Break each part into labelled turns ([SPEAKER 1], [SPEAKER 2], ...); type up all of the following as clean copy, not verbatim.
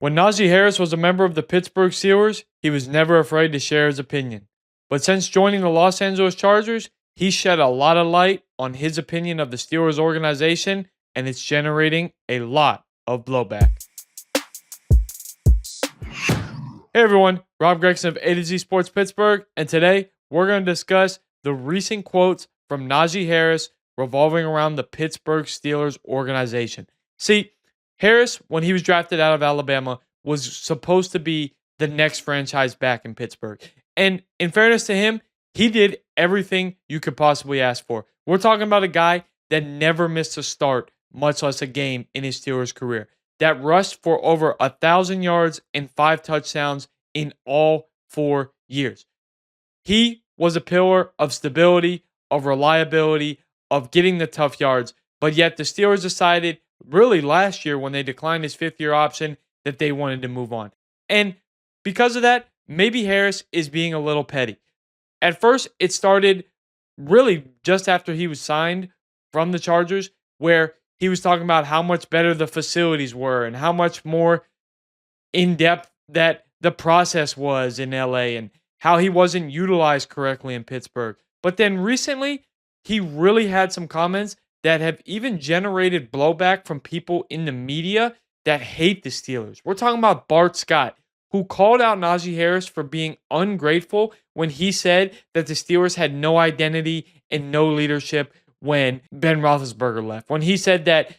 [SPEAKER 1] When Najee Harris was a member of the Pittsburgh Steelers, he was never afraid to share his opinion. But since joining the Los Angeles Chargers, he shed a lot of light on his opinion of the Steelers organization, and it's generating a lot of blowback. Hey everyone, Rob Gregson of A to Z Sports Pittsburgh, and today we're going to discuss the recent quotes from Najee Harris revolving around the Pittsburgh Steelers organization. See, Harris, when he was drafted out of Alabama, was supposed to be the next franchise back in Pittsburgh. And in fairness to him, he did everything you could possibly ask for. We're talking about a guy that never missed a start, much less a game in his Steelers career, that rushed for over 1,000 yards and 5 touchdowns in all 4 years. He was a pillar of stability, of reliability, of getting the tough yards, but yet the Steelers decided really last year when they declined his 5th-year option that they wanted to move on. And because of that, maybe Harris is being a little petty. At first, it started really just after he was signed from the Chargers, where he was talking about how much better the facilities were and how much more in-depth that the process was in LA and how he wasn't utilized correctly in Pittsburgh. But then recently, he really had some comments that have even generated blowback from people in the media that hate the Steelers. We're talking about Bart Scott, who called out Najee Harris for being ungrateful when he said that the Steelers had no identity and no leadership when Ben Roethlisberger left. When he said that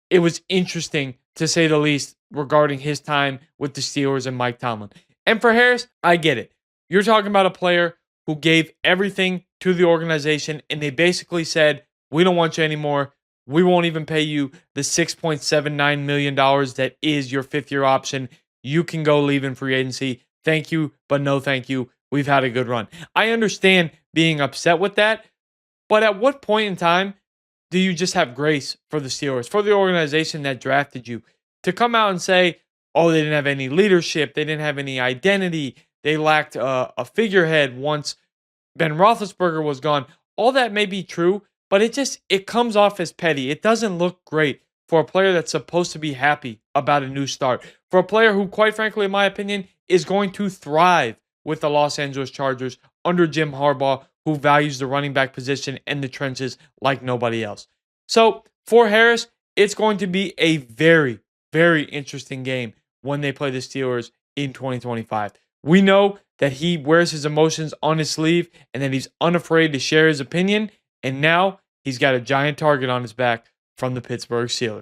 [SPEAKER 1] it was interesting, to say the least, regarding his time with the Steelers and Mike Tomlin. And for Harris, I get it. You're talking about a player who gave everything to the organization, and they basically said, we don't want you anymore. We won't even pay you the $6.79 million that is your 5th-year option. You can go leave in free agency. Thank you, but no thank you. We've had a good run. I understand being upset with that, but at what point in time do you just have grace for the Steelers, for the organization that drafted you, to come out and say, oh, they didn't have any leadership, they didn't have any identity, they lacked a figurehead once Ben Roethlisberger was gone. All that may be true, but it comes off as petty. It doesn't look great for a player that's supposed to be happy about a new start. For a player who, quite frankly, in my opinion, is going to thrive with the Los Angeles Chargers under Jim Harbaugh, who values the running back position and the trenches like nobody else. So for Harris, it's going to be a very, very interesting game when they play the Steelers in 2025. We know that he wears his emotions on his sleeve and that he's unafraid to share his opinion, and now he's got a giant target on his back from the Pittsburgh Steelers.